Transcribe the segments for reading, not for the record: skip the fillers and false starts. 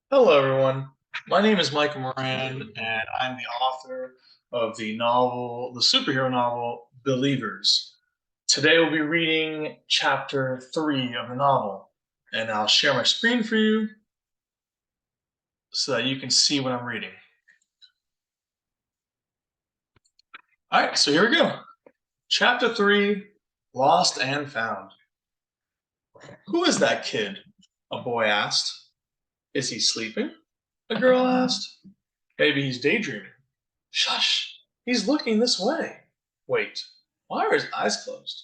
Hello, everyone. My name is Michael Moran, and I'm the author of the superhero novel, Believers. Today we'll be reading chapter 3 of the novel, and I'll share my screen for you so that you can see what I'm reading. All right, so here we go. Chapter 3, Lost and Found. Who is that kid? A boy asked. Is he sleeping? A girl asked. Maybe he's daydreaming. Shush! He's looking this way. Wait, why are his eyes closed?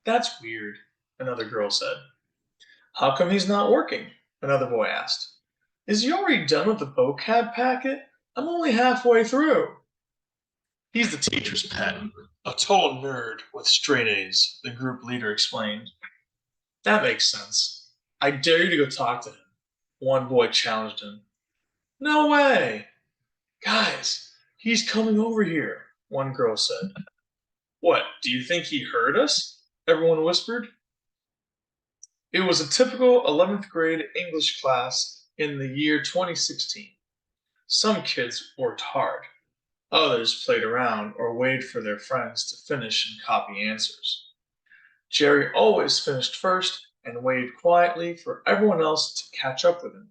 That's weird, another girl said. How come he's not working? Another boy asked. Is he already done with the vocab packet? I'm only halfway through. He's the teacher's pet. A total nerd with straight A's, the group leader explained. That makes sense. I dare you to go talk to him. One boy challenged him. No way! Guys, he's coming over here, one girl said. What, do you think he heard us? Everyone whispered. It was a typical 11th grade English class in the year 2016. Some kids worked hard, others played around or waited for their friends to finish and copy answers. Jerry always finished first and waited quietly for everyone else to catch up with him.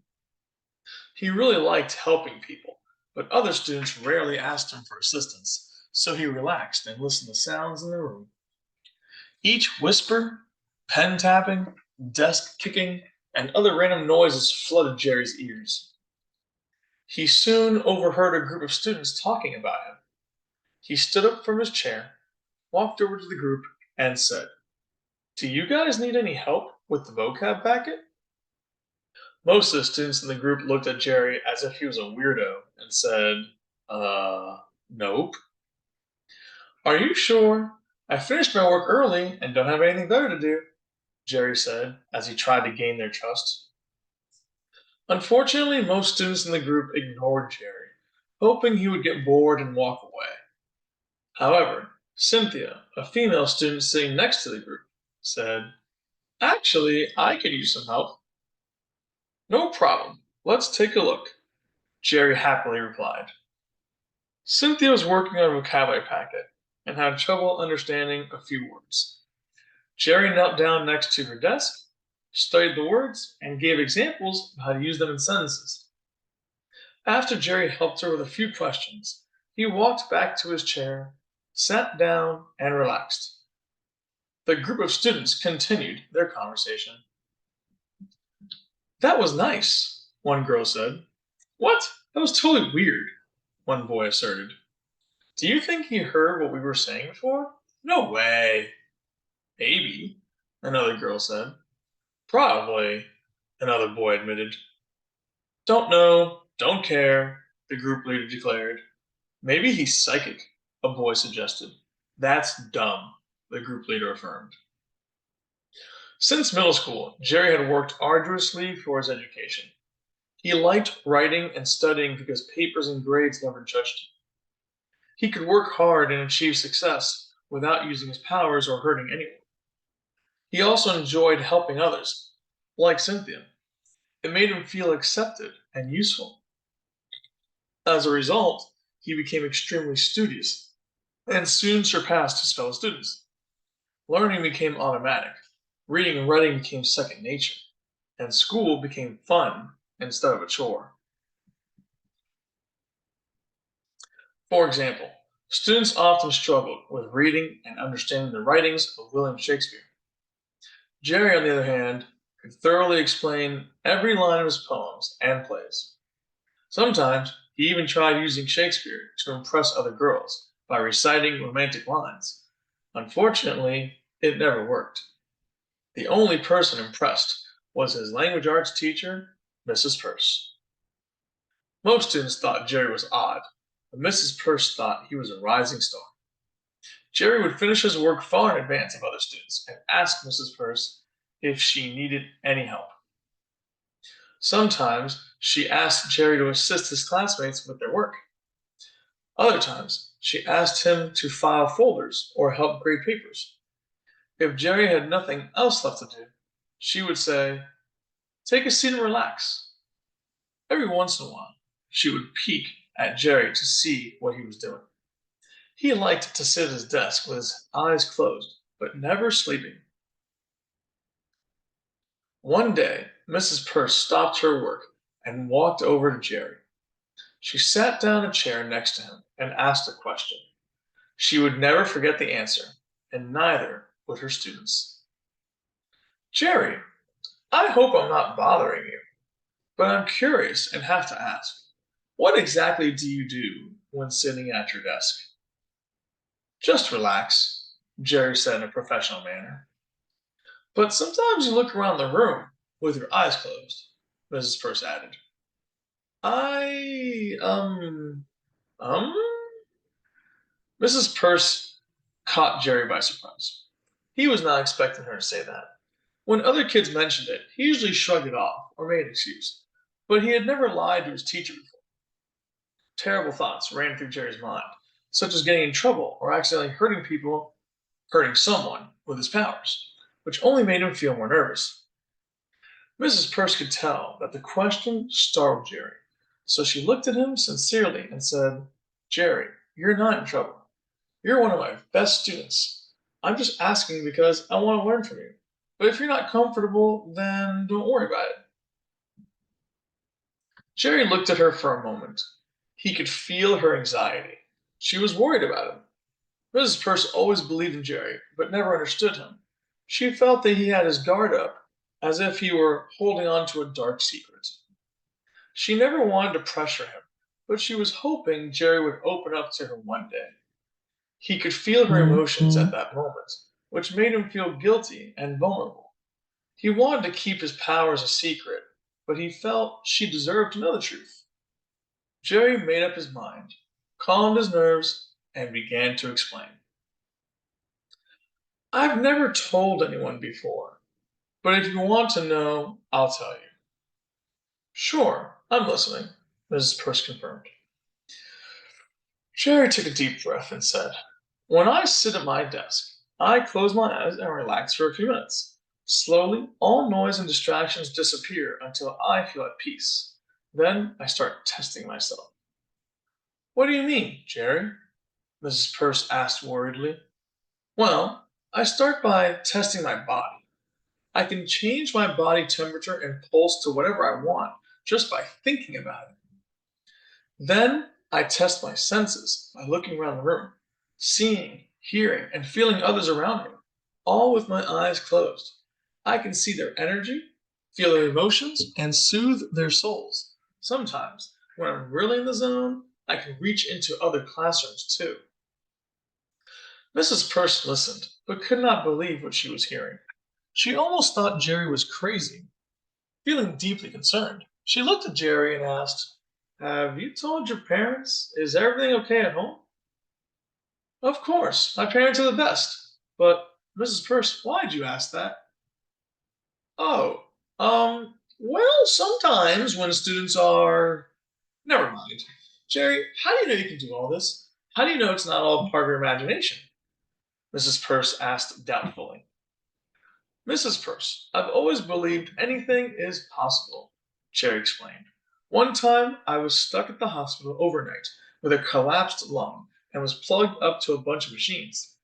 He really liked helping people, but other students rarely asked him for assistance, so he relaxed and listened to sounds in the room. Each whisper, pen tapping, desk kicking, and other random noises flooded Jerry's ears. He soon overheard a group of students talking about him. He stood up from his chair, walked over to the group, and said, Do you guys need any help with the vocab packet? Most of the students in the group looked at Jerry as if he was a weirdo and said, nope. Are you sure? I finished my work early and don't have anything better to do, Jerry said as he tried to gain their trust. Unfortunately, most students in the group ignored Jerry, hoping he would get bored and walk away. However, Cynthia, a female student sitting next to the group, said, Actually, I could use some help. No problem. Let's take a look, Jerry happily replied. Cynthia was working on a vocabulary packet and had trouble understanding a few words. Jerry knelt down next to her desk, studied the words, and gave examples of how to use them in sentences. After Jerry helped her with a few questions, he walked back to his chair, sat down, and relaxed. The group of students continued their conversation. That was nice, one girl said. What? That was totally weird, one boy asserted. Do you think he heard what we were saying before? No way. Maybe, another girl said. Probably, another boy admitted. Don't know, don't care, the group leader declared. Maybe he's psychic, a boy suggested. That's dumb, the group leader affirmed. Since middle school, Jerry had worked arduously for his education. He liked writing and studying because papers and grades never judged him. He could work hard and achieve success without using his powers or hurting anyone. He also enjoyed helping others, like Cynthia. It made him feel accepted and useful. As a result, he became extremely studious and soon surpassed his fellow students. Learning became automatic, reading and writing became second nature, and school became fun instead of a chore. For example, students often struggled with reading and understanding the writings of William Shakespeare. Jerry, on the other hand, could thoroughly explain every line of his poems and plays. Sometimes he even tried using Shakespeare to impress other girls by reciting romantic lines. Unfortunately, it never worked. The only person impressed was his language arts teacher, Mrs. Purse. Most students thought Jerry was odd, but Mrs. Purse thought he was a rising star. Jerry would finish his work far in advance of other students and ask Mrs. Purse if she needed any help. Sometimes she asked Jerry to assist his classmates with their work. Other times, she asked him to file folders or help grade papers. If Jerry had nothing else left to do, she would say, Take a seat and relax. Every once in a while, she would peek at Jerry to see what he was doing. He liked to sit at his desk with his eyes closed, but never sleeping. One day, Mrs. Purse stopped her work and walked over to Jerry. She sat down in a chair next to him and asked a question. She would never forget the answer, and neither would her students. Jerry, I hope I'm not bothering you, but I'm curious and have to ask. What exactly do you do when sitting at your desk? Just relax, Jerry said in a professional manner. But sometimes you look around the room with your eyes closed, Mrs. Purse added. I, um? Mrs. Purse caught Jerry by surprise. He was not expecting her to say that. When other kids mentioned it, he usually shrugged it off or made an excuse. But he had never lied to his teacher before. Terrible thoughts ran through Jerry's mind, such as getting in trouble or accidentally hurting people, hurting someone with his powers, which only made him feel more nervous. Mrs. Purse could tell that the question startled Jerry, so she looked at him sincerely and said, Jerry, you're not in trouble. You're one of my best students. I'm just asking because I want to learn from you. But if you're not comfortable, then don't worry about it. Jerry looked at her for a moment. He could feel her anxiety. She was worried about him. Mrs. Purse always believed in Jerry, but never understood him. She felt that he had his guard up, as if he were holding on to a dark secret. She never wanted to pressure him, but she was hoping Jerry would open up to her one day. He could feel her emotions at that moment, which made him feel guilty and vulnerable. He wanted to keep his powers a secret, but he felt she deserved to know the truth. Jerry made up his mind, calmed his nerves, and began to explain. I've never told anyone before, but if you want to know, I'll tell you. Sure, I'm listening, Mrs. Purse confirmed. Jerry took a deep breath and said, when I sit at my desk, I close my eyes and relax for a few minutes. Slowly, all noise and distractions disappear until I feel at peace. Then I start testing myself. What do you mean, Jerry? Mrs. Purse asked worriedly. Well, I start by testing my body. I can change my body temperature and pulse to whatever I want just by thinking about it. Then I test my senses by looking around the room, seeing, hearing, and feeling others around me, all with my eyes closed. I can see their energy, feel their emotions, and soothe their souls. Sometimes, when I'm really in the zone, I can reach into other classrooms too. Mrs. Purse listened, but could not believe what she was hearing. She almost thought Jerry was crazy. Feeling deeply concerned, she looked at Jerry and asked, have you told your parents? Is everything okay at home? Of course, my parents are the best. But, Mrs. Purse, why'd you ask that? Oh, well, sometimes when students are. Never mind. Jerry, how do you know you can do all this? How do you know it's not all part of your imagination? Mrs. Purse asked doubtfully. Mrs. Purse, I've always believed anything is possible, Jerry explained. One time, I was stuck at the hospital overnight with a collapsed lung and was plugged up to a bunch of machines.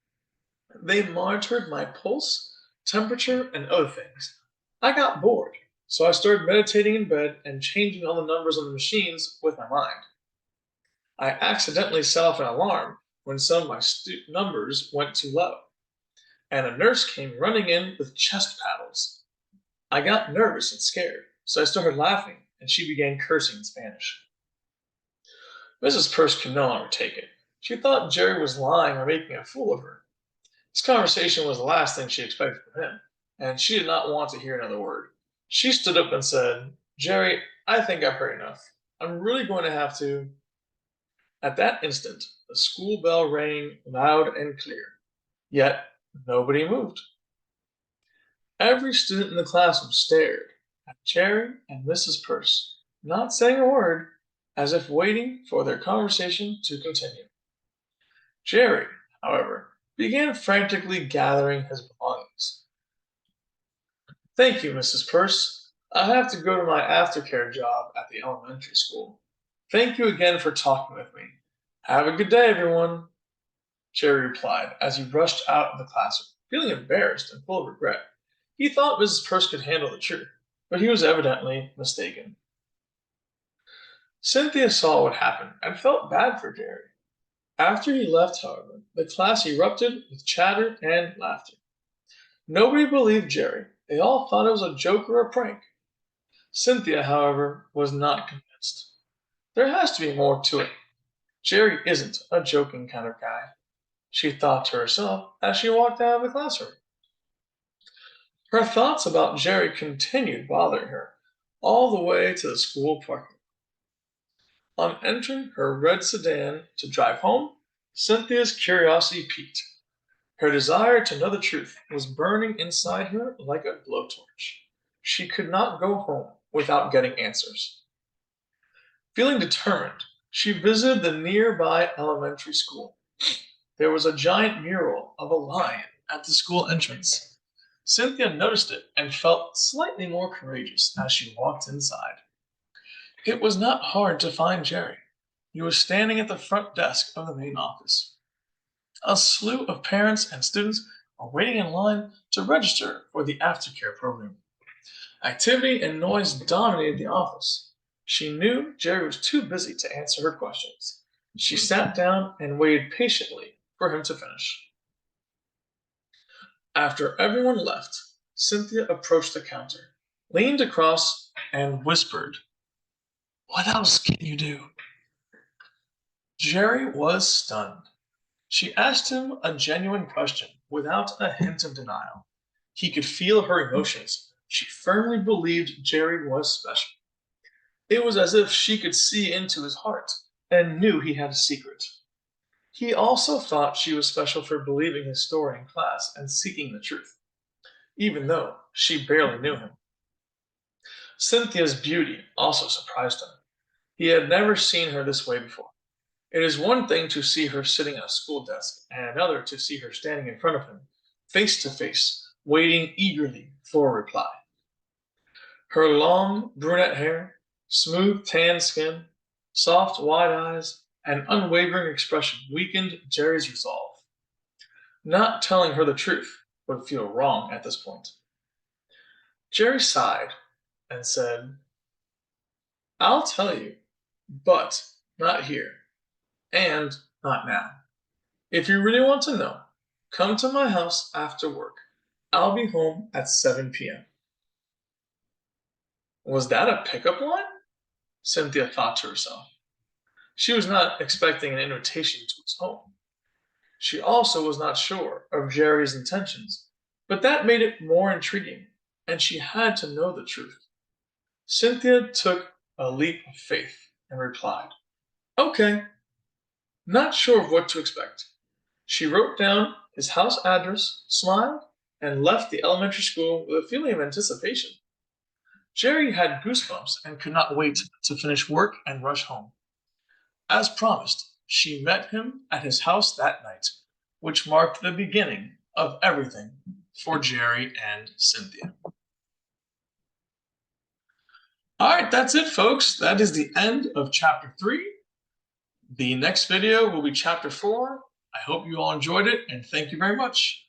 They monitored my pulse, temperature, and other things. I got bored, so I started meditating in bed and changing all the numbers on the machines with my mind. I accidentally set off an alarm when some of my numbers went too low, and a nurse came running in with chest paddles. I got nervous and scared, so I started laughing, and she began cursing in Spanish. Mrs. Purse could no longer take it. She thought Jerry was lying or making a fool of her. This conversation was the last thing she expected from him, and she did not want to hear another word. She stood up and said, Jerry, I think I've heard enough. I'm really going to have to. At that instant, the school bell rang loud and clear, yet nobody moved. Every student in the classroom stared at Jerry and Mrs. Purse, not saying a word, as if waiting for their conversation to continue. Jerry, however, began frantically gathering his belongings. Thank you, Mrs. Purse. I have to go to my aftercare job at the elementary school. Thank you again for talking with me. Have a good day, everyone, Jerry replied as he rushed out of the classroom, feeling embarrassed and full of regret. He thought Mrs. Purse could handle the truth, but he was evidently mistaken. Cynthia saw what happened and felt bad for Jerry. After he left, however, the class erupted with chatter and laughter. Nobody believed Jerry. They all thought it was a joke or a prank. Cynthia, however, was not convinced. There has to be more to it. Jerry isn't a joking kind of guy, she thought to herself as she walked out of the classroom. Her thoughts about Jerry continued bothering her all the way to the school parking lot. On entering her red sedan to drive home, Cynthia's curiosity peaked. Her desire to know the truth was burning inside her like a blowtorch. She could not go home without getting answers. Feeling determined, she visited the nearby elementary school. There was a giant mural of a lion at the school entrance. Cynthia noticed it and felt slightly more courageous as she walked inside. It was not hard to find Jerry. He was standing at the front desk of the main office. A slew of parents and students were waiting in line to register for the aftercare program. Activity and noise dominated the office. She knew Jerry was too busy to answer her questions. She sat down and waited patiently for him to finish. After everyone left, Cynthia approached the counter, leaned across, and whispered, "What else can you do?" Jerry was stunned. She asked him a genuine question without a hint of denial. He could feel her emotions. She firmly believed Jerry was special. It was as if she could see into his heart and knew he had a secret. He also thought she was special for believing his story in class and seeking the truth, even though she barely knew him. Cynthia's beauty also surprised him. He had never seen her this way before. It is one thing to see her sitting at a school desk, and another to see her standing in front of him, face to face, waiting eagerly for a reply. Her long brunette hair, smooth tan skin, soft wide eyes, and unwavering expression weakened Jerry's resolve. Not telling her the truth would feel wrong at this point. Jerry sighed and said, "I'll tell you, but not here, and not now. If you really want to know, come to my house after work. I'll be home at 7 p.m." Was that a pickup line? Cynthia thought to herself. She was not expecting an invitation to his home. She also was not sure of Jerry's intentions, but that made it more intriguing, and she had to know the truth. Cynthia took a leap of faith and replied, "Okay." Not sure of what to expect. She wrote down his house address, smiled, and left the elementary school with a feeling of anticipation. Jerry had goosebumps and could not wait to finish work and rush home. As promised, she met him at his house that night, which marked the beginning of everything for Jerry and Cynthia. All right, that's it, folks. That is the end of chapter 3. The next video will be chapter 4. I hope you all enjoyed it, and thank you very much.